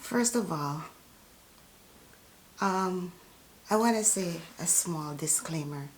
First of all, I want to say a small disclaimer.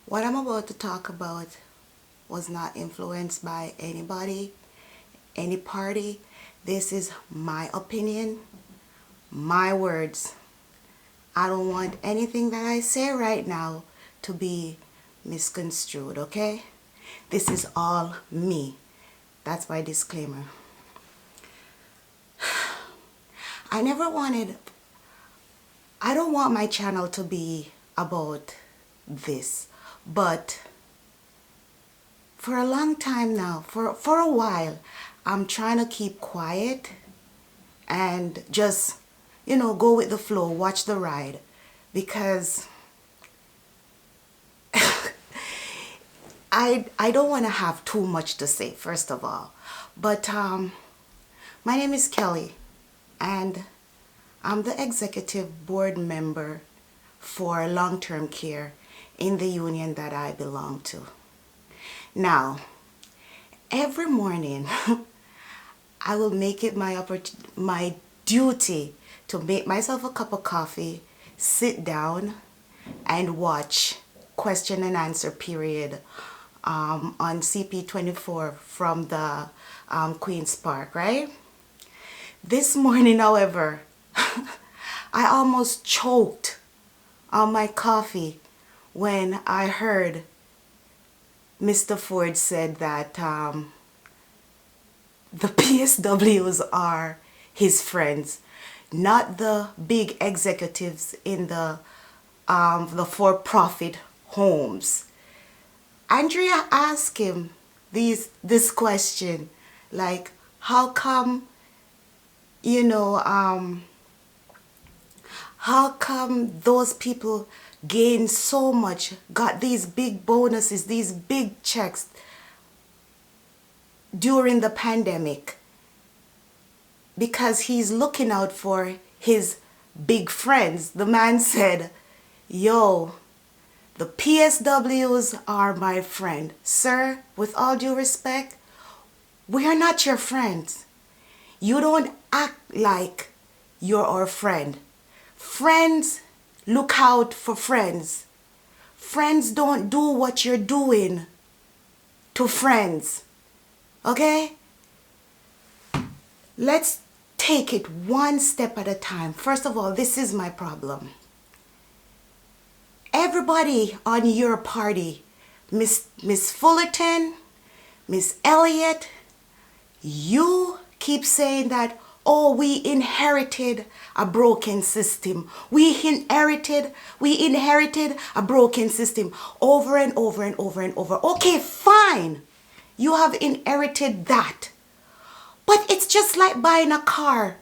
What I'm about to talk about was not influenced by anybody, any party. This is my opinion, my words. I don't want anything that I say right now to be misconstrued, okay? This is all me. That's my disclaimer. I never wanted, I don't want my channel to be about this, but for a long time now, for a while, I'm trying to keep quiet and just, go with the flow, watch the ride, because I don't want to have too much to say, first of all. But my name is Kelly, and I'm the executive board member for long-term care in the union that I belong to. Now, every morning, I will make it my duty to make myself a cup of coffee, sit down, and watch question and answer period on CP24 from the Queen's Park, right? This morning, however, I almost choked on my coffee when I heard Mr. Ford said that the PSWs are his friends, not the big executives in the for-profit homes. Andrea asked him this question, like, how come, how come those people gain so much, got these big bonuses, these big checks during the pandemic? Because he's looking out for his big friends. The man said, yo, the PSWs are my friend. Sir, with all due respect, we are not your friends. You don't act like you're our friend. Friends look out for friends. Friends don't do what you're doing to friends. Okay? Let's take it one step at a time. First of all, this is my problem. Everybody on your party, Miss Fullerton, Miss Elliott, you keep saying that, oh, we inherited a broken system. We inherited a broken system over and over and over and over. Okay, fine. You have inherited that. But it's just like buying a car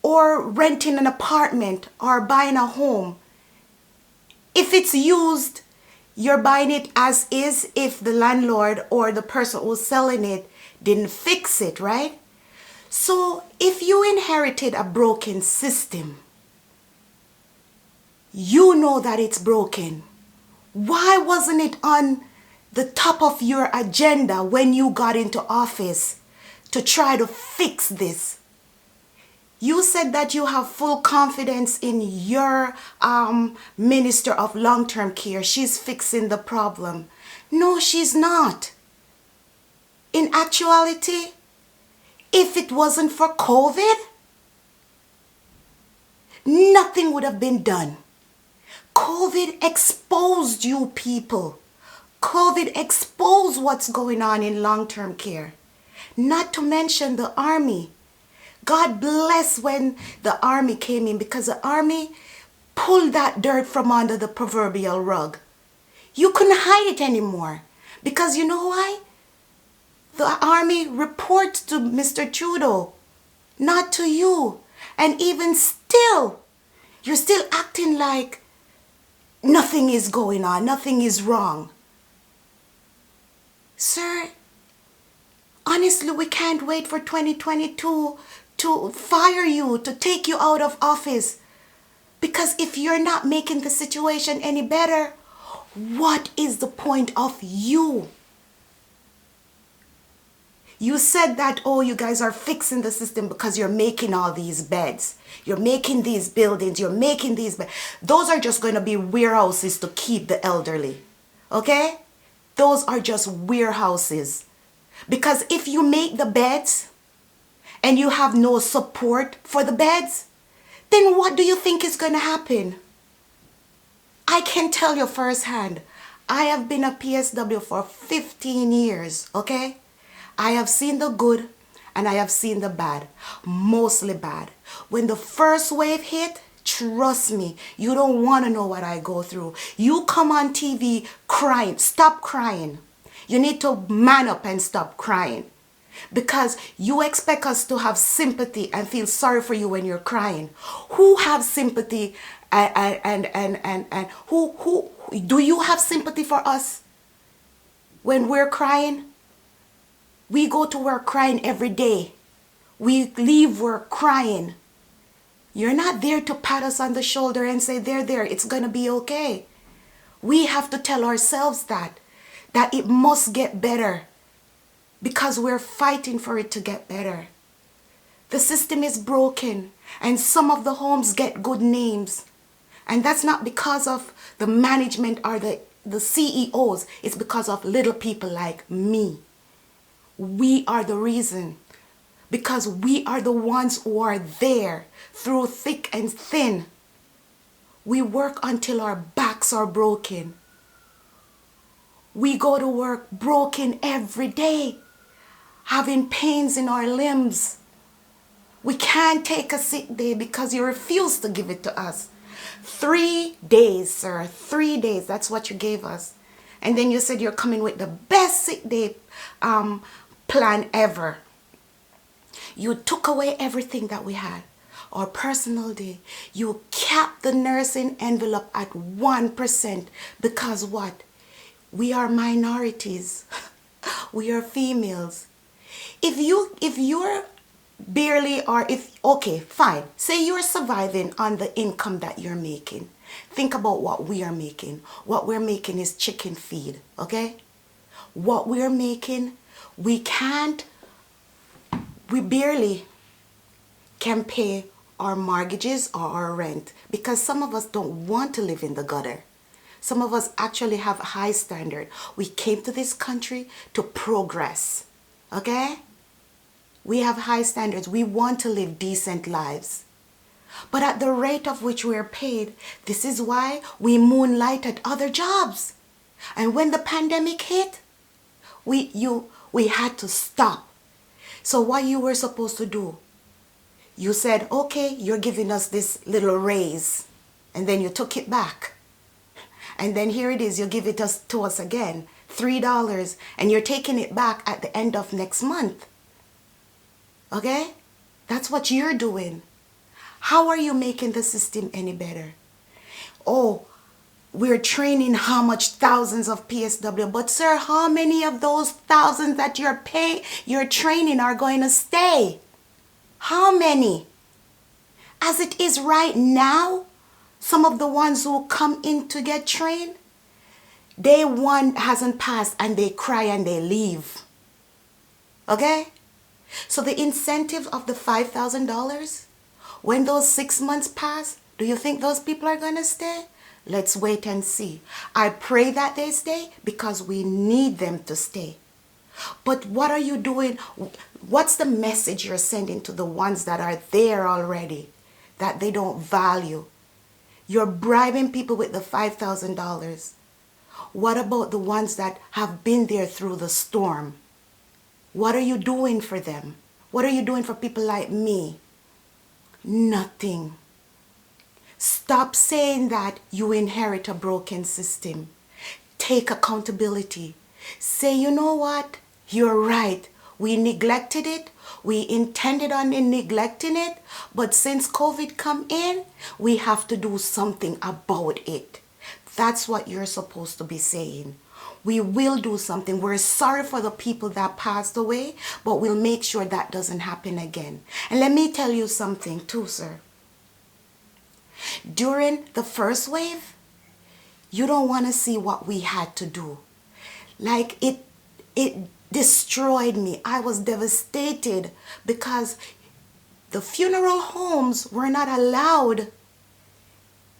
or renting an apartment or buying a home. If it's used, you're buying it as is if the landlord or the person who's selling it didn't fix it, right? So if you inherited a broken system, you know that it's broken. Why wasn't it on the top of your agenda when you got into office to try to fix this? You said that you have full confidence in your Minister of Long-Term Care. She's fixing the problem. No, she's not. In actuality, if it wasn't for COVID, nothing would have been done. COVID exposed you people. COVID exposed what's going on in long-term care. Not to mention the army. God bless when the army came in, because the army pulled that dirt from under the proverbial rug. You couldn't hide it anymore. Because you know why? The army reports to Mr. Trudeau, not to you. And even still, you're still acting like nothing is going on, nothing is wrong. Sir, honestly, we can't wait for 2022 to fire you, to take you out of office. Because if you're not making the situation any better, what is the point of you? You said that, oh, you guys are fixing the system because you're making all these beds. You're making these buildings. You're making these beds. Those are just going to be warehouses to keep the elderly. Okay? Those are just warehouses. Because if you make the beds and you have no support for the beds, then what do you think is going to happen? I can tell you firsthand. I have been a PSW for 15 years, okay? I have seen the good and I have seen the bad, mostly bad. When the first wave hit, trust me, you don't want to know what I go through. You come on TV crying, stop crying. You need to man up and stop crying. Because you expect us to have sympathy and feel sorry for you when you're crying. Who have sympathy and who do you have sympathy for us when we're crying? We go to work crying every day. We leave work crying. You're not there to pat us on the shoulder and say, there, it's going to be okay. We have to tell ourselves that it must get better because we're fighting for it to get better. The system is broken and some of the homes get good names. And that's not because of the management or the CEOs. It's because of little people like me. We are the reason, because we are the ones who are there through thick and thin. We work until our backs are broken. We go to work broken every day, having pains in our limbs. We can't take a sick day because you refuse to give it to us. 3 days, sir, 3 days, that's what you gave us. And then you said you're coming with the best sick day plan ever. You took away everything that we had. Our personal day. You capped the nursing envelope at 1% because what? We are minorities. We are females. If you're barely, or if, okay, fine. Say you're surviving on the income that you're making. Think about what we are making. What we're making is chicken feed, okay? What we're making, we barely can pay our mortgages or our rent because some of us don't want to live in the gutter. Some of us actually have a high standard. We came to this country to progress, okay? We have high standards. We want to live decent lives. But at the rate of which we are paid, this is why we moonlight at other jobs. And when the pandemic hit, we had to stop. So what you were supposed to do, you said, okay, you're giving us this little raise. And then you took it back. And then here it is, you give it to us again, $3, and you're taking it back at the end of next month. Okay? That's what you're doing. How are you making the system any better? Oh, we're training how much thousands of PSW, but sir, how many of those thousands that you're training are going to stay? How many? As it is right now, some of the ones who come in to get trained, day one hasn't passed and they cry and they leave. Okay? So the incentive of the $5,000, when those 6 months pass, do you think those people are going to stay? Let's wait and see. I pray that they stay because we need them to stay. But what are you doing? What's the message you're sending to the ones that are there already that they don't value? You're bribing people with the $5,000. What about the ones that have been there through the storm? What are you doing for them? What are you doing for people like me? Nothing. Stop saying that you inherit a broken system. Take accountability. Say, you know what? You're right. We neglected it. We intended on neglecting it. But since COVID come in, we have to do something about it. That's what you're supposed to be saying. We will do something. We're sorry for the people that passed away, but we'll make sure that doesn't happen again. And let me tell you something too, sir. During the first wave, you don't want to see what we had to do. Like it destroyed me. I was devastated because the funeral homes were not allowed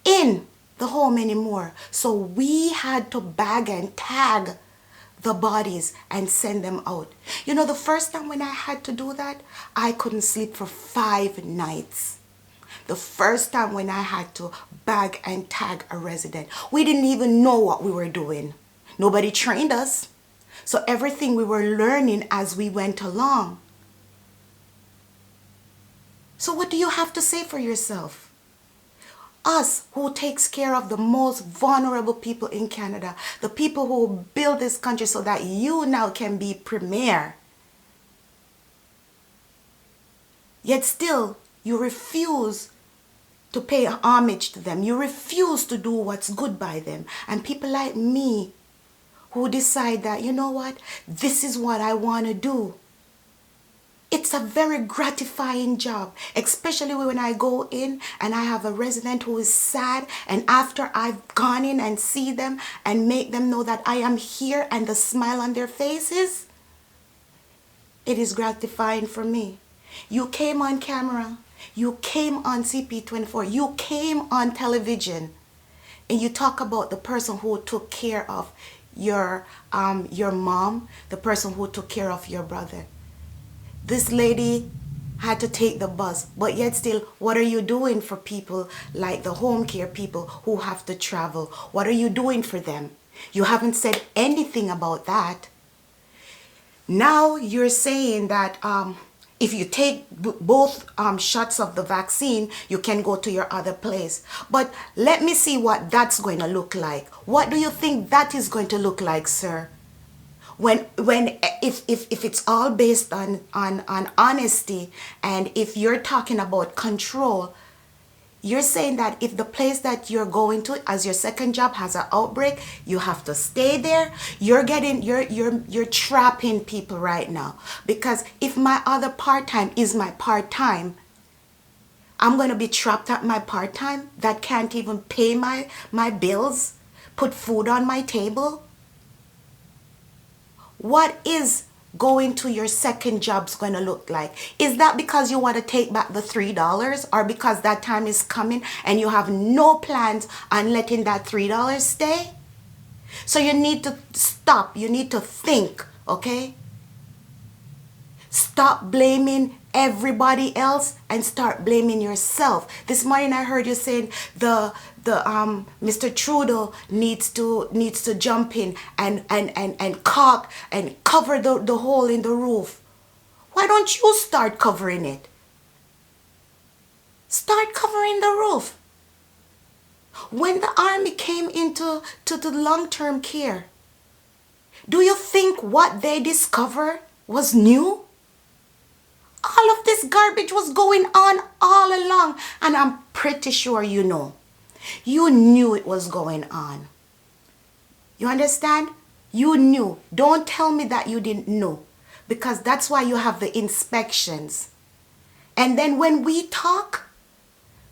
in the home anymore. So we had to bag and tag the bodies and send them out. You know, the first time when I had to do that, I couldn't sleep for 5 nights. The first time when I had to bag and tag a resident, we didn't even know what we were doing. Nobody trained us. So everything we were learning as we went along. So what do you have to say for yourself? Us who takes care of the most vulnerable people in Canada, the people who build this country so that you now can be premier. Yet still, you refuse to pay homage to them. You refuse to do what's good by them. And people like me who decide that, you know what, this is what I want to do. It's a very gratifying job, especially when I go in and I have a resident who is sad, and after I've gone in and see them and make them know that I am here and the smile on their faces, it is gratifying for me. You came on camera, you came on CP24, you came on television, and you talk about the person who took care of your mom, the person who took care of your brother. This lady had to take the bus, but yet still, what are you doing for people like the home care people who have to travel? What are you doing for them? You haven't said anything about that. Now you're saying that if you take both shots of the vaccine, you can go to your other place. But let me see what that's going to look like. What do you think that is going to look like, sir? If it's all based on honesty, and if you're talking about control, you're saying that if the place that you're going to as your second job has an outbreak, you have to stay there. You're trapping people right now, because if my other part-time is my part-time, I'm going to be trapped at my part-time that can't even pay my bills, put food on my table. What is going to your second job's going to look like? Is that because you want to take back the $3, or because that time is coming and you have no plans on letting that $3 stay? So you need to stop. You need to think, okay? Stop blaming everybody else and start blaming yourself. This morning I heard you saying Mr. Trudeau needs to jump in and caulk and cover the hole in the roof. Why don't you start covering it? Start covering the roof. When the army came into the long-term care, do you think what they discovered was new? All of this garbage was going on all along, and I'm pretty sure you know. You knew it was going on. You understand? You knew. Don't tell me that you didn't know, because that's why you have the inspections. And then when we talk,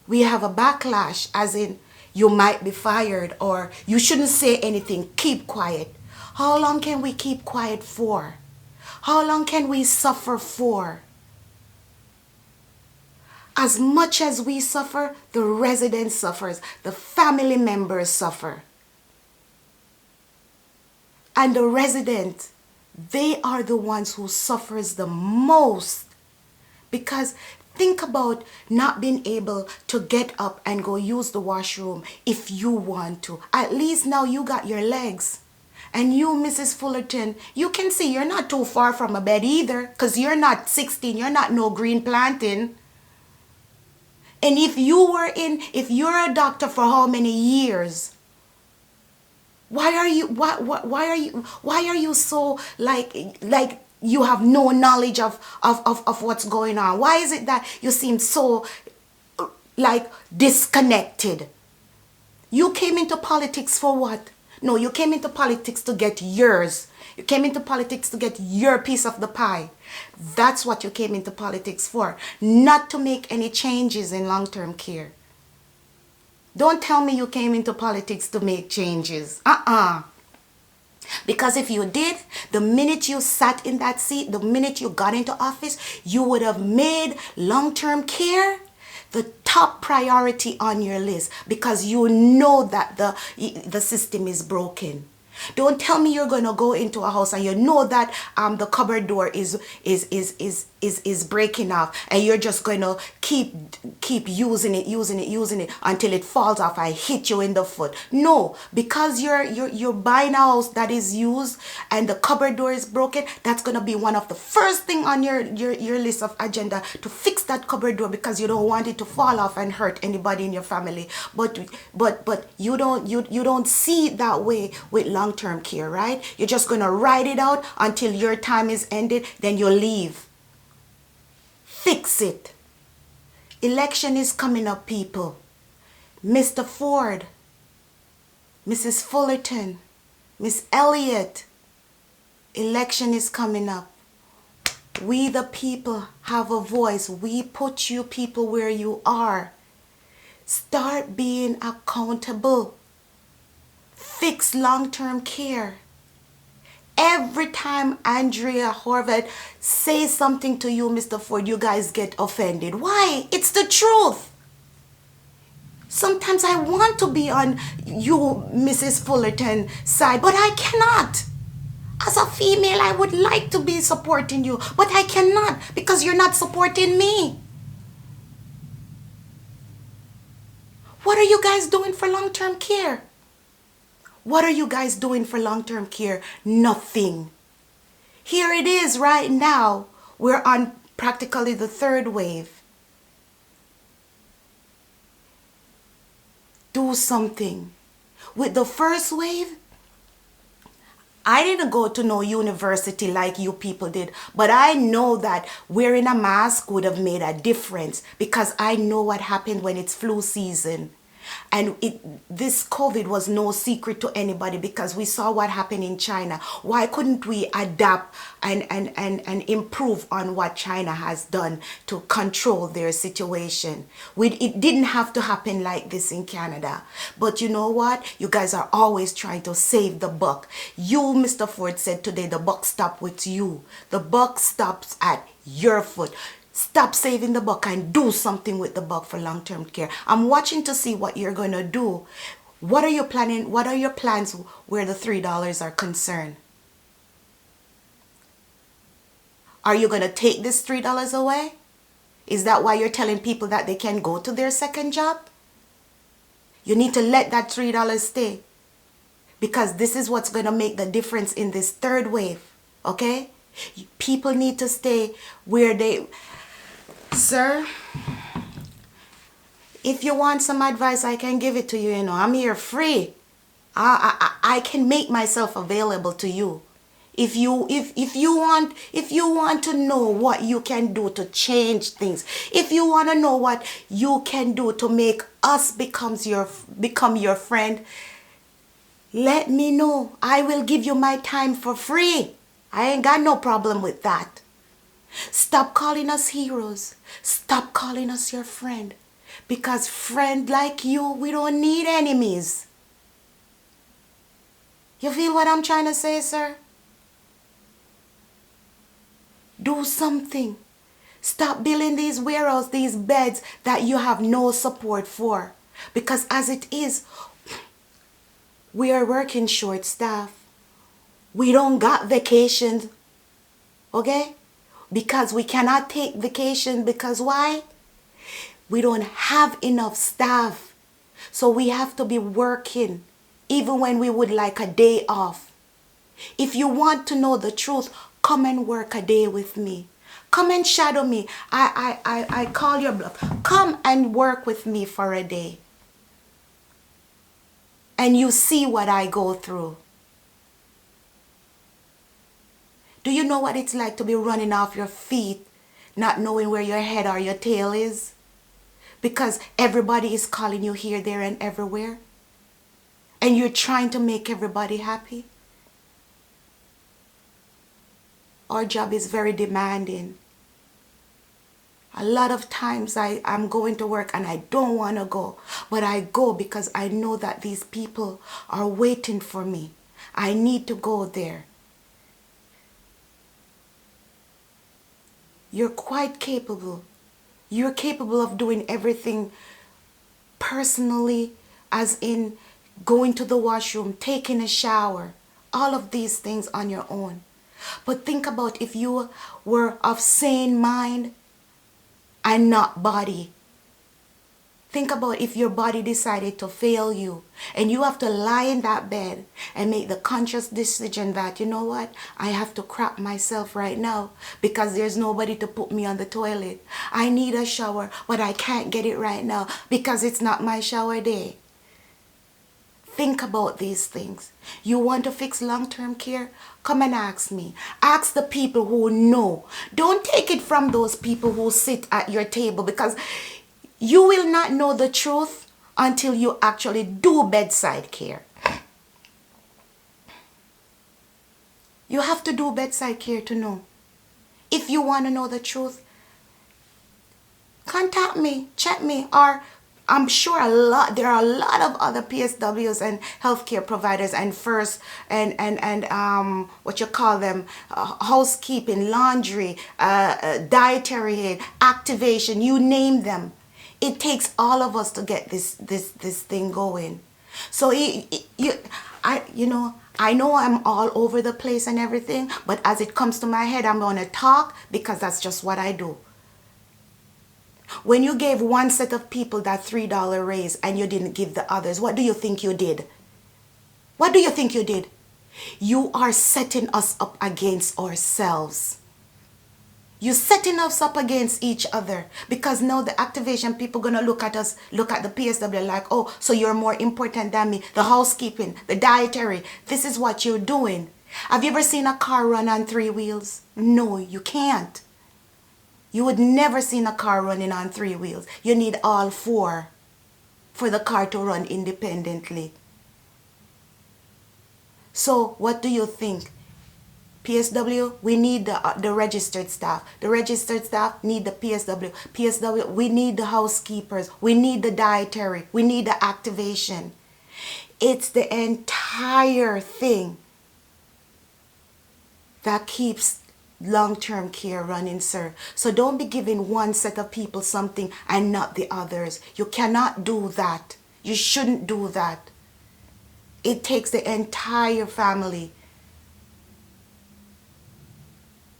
we have a backlash, as in you might be fired, or you shouldn't say anything, keep quiet. How long can we keep quiet for? How long can we suffer for? As much as we suffer, the resident suffers, the family members suffer. And the resident, they are the ones who suffers the most. Because think about not being able to get up and go use the washroom if you want to. At least now you got your legs. And you, Mrs. Fullerton, you can see you're not too far from a bed either, because you're not 16, you're not no green planting. And if you're a doctor for how many years? Why are you so like you have no knowledge of what's going on? Why is it that you seem so like disconnected? You came into politics for what? No, you came into politics to get yours. You came into politics to get your piece of the pie. That's what you came into politics for. Not to make any changes in long-term care. Don't tell me you came into politics to make changes. Because if you did, the minute you sat in that seat, the minute you got into office, you would have made long-term care the top priority on your list, because you know that the system is broken. Don't tell me you're gonna go into a house and you know that the cupboard door is breaking off, and you're just gonna keep using it until it falls off and hit you in the foot. No, because you're buying a house that is used and the cupboard door is broken, that's gonna be one of the first thing on your list of agenda, to fix that cupboard door, because you don't want it to fall off and hurt anybody in your family. But you don't see it that way with long-term care, right? You're just gonna ride it out until your time is ended, then you leave. Fix it. Election is coming up, people. Mr. Ford, Mrs. Fullerton, Miss Elliott, election is coming up. We the people have a voice. We put you people where you are. Start being accountable. Fix long-term care. Every time Andrea Horvath says something to you, Mr. Ford, you guys get offended. Why? It's the truth. Sometimes I want to be on you, Mrs. Fullerton, side, but I cannot. As a female, I would like to be supporting you, but I cannot, because you're not supporting me. What are you guys doing for long-term care? What are you guys doing for long-term care? Nothing. Here it is right now. We're on practically the third wave. Do something. With the first wave, I didn't go to no university like you people did, but I know that wearing a mask would have made a difference, because I know what happened when it's flu season. And this COVID was no secret to anybody, because we saw what happened in China. Why couldn't we adapt and improve on what China has done to control their situation? It didn't have to happen like this in Canada. But you know what? You guys are always trying to save the buck. You, Mr. Ford, said today the buck stops with you. The buck stops at your foot. Stop saving the buck and do something with the buck for long-term care. I'm watching to see what you're going to do. What are you planning? What are your plans where the $3 are concerned? Are you going to take this $3 away? Is that why you're telling people that they can go to their second job? You need to let that $3 stay, because this is what's going to make the difference in this third wave. Okay? People need to stay where they... Sir, if you want some advice, I can give it to you. You know, I'm here free. I can make myself available to you. If you want to know what you can do to change things, if you want to know what you can do to make us become your friend, let me know. I will give you my time for free. I ain't got no problem with that. Stop calling us heroes. Stop calling us your friend. Because friend like you, we don't need enemies. You feel what I'm trying to say, sir? Do something. Stop building these warehouses, these beds that you have no support for. Because as it is, we are working short staff. We don't got vacations. Okay? Because we cannot take vacation, because why? We don't have enough staff. So we have to be working even when we would like a day off. If you want to know the truth, come and work a day with me. Come and shadow me. I call your bluff. Come and work with me for a day. And you see what I go through. Do you know what it's like to be running off your feet, not knowing where your head or your tail is? Because everybody is calling you here, there, and everywhere. And you're trying to make everybody happy. Our job is very demanding. A lot of times I'm going to work and I don't want to go. But I go because I know that these people are waiting for me. I need to go there. You're quite capable. You're capable of doing everything personally, as in going to the washroom, taking a shower, all of these things on your own. But think about if you were of sane mind and not body. Think about if your body decided to fail you and you have to lie in that bed and make the conscious decision that, you know what, I have to crap myself right now because there's nobody to put me on the toilet. I need a shower, but I can't get it right now because it's not my shower day. Think about these things. You want to fix long-term care? Come and ask me. Ask the people who know. Don't take it from those people who sit at your table, because you will not know the truth until you actually do bedside care. You have to do bedside care to know. If you want to know the truth, contact me, check me, or I'm sure there are a lot of other PSWs and healthcare providers and first and what you call them, housekeeping, laundry, dietary aid, activation, you name them. It takes all of us to get this thing going. So I know I'm all over the place and everything, but as it comes to my head, I'm going to talk because that's just what I do. When you gave one set of people that $3 raise and you didn't give the others, what do you think you did? What do you think you did? You are setting us up against ourselves. You're setting us up against each other, because now the activation people going to look at us, look at the PSW like, oh, so you're more important than me. The housekeeping, the dietary, this is what you're doing. Have you ever seen a car run on 3 wheels? No, you can't. You would never seen a car running on 3 wheels. You need all 4 for the car to run independently. So what do you think? PSW, we need the registered staff. The registered staff need the PSW. PSW, we need the housekeepers. We need the dietary. We need the activation. It's the entire thing that keeps long-term care running, sir. So don't be giving one set of people something and not the others. You cannot do that. You shouldn't do that. It takes the entire family.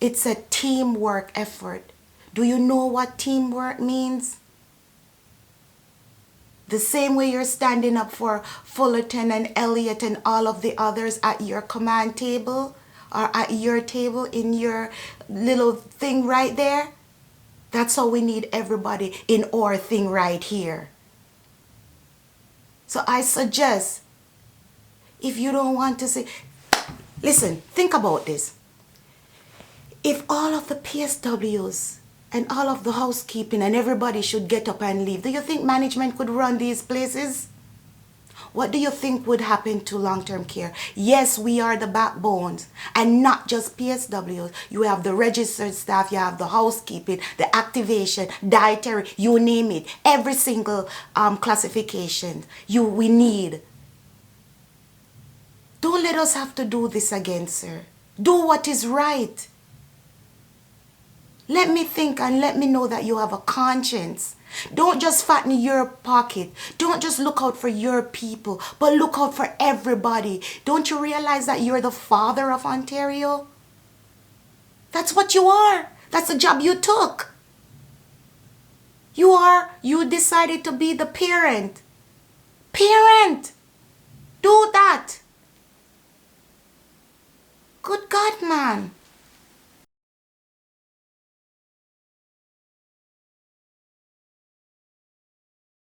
It's a teamwork effort. Do you know what teamwork means? The same way you're standing up for Fullerton and Elliot and all of the others at your command table or at your table in your little thing right there. That's how we need everybody in our thing right here. So I suggest, if you don't want to say, listen, think about this. If all of the PSWs and all of the housekeeping and everybody should get up and leave, do you think management could run these places? What do you think would happen to long-term care? Yes, we are the backbones, and not just PSWs. You have the registered staff, you have the housekeeping, the activation, dietary, you name it. Every single classification we need. Don't let us have to do this again, sir. Do what is right. Let me think and let me know that you have a conscience. Don't just fatten your pocket. Don't just look out for your people, but look out for everybody. Don't you realize that you're the father of Ontario? That's what you are. That's the job you took. You decided to be the parent. Parent! Do that. Good God, man.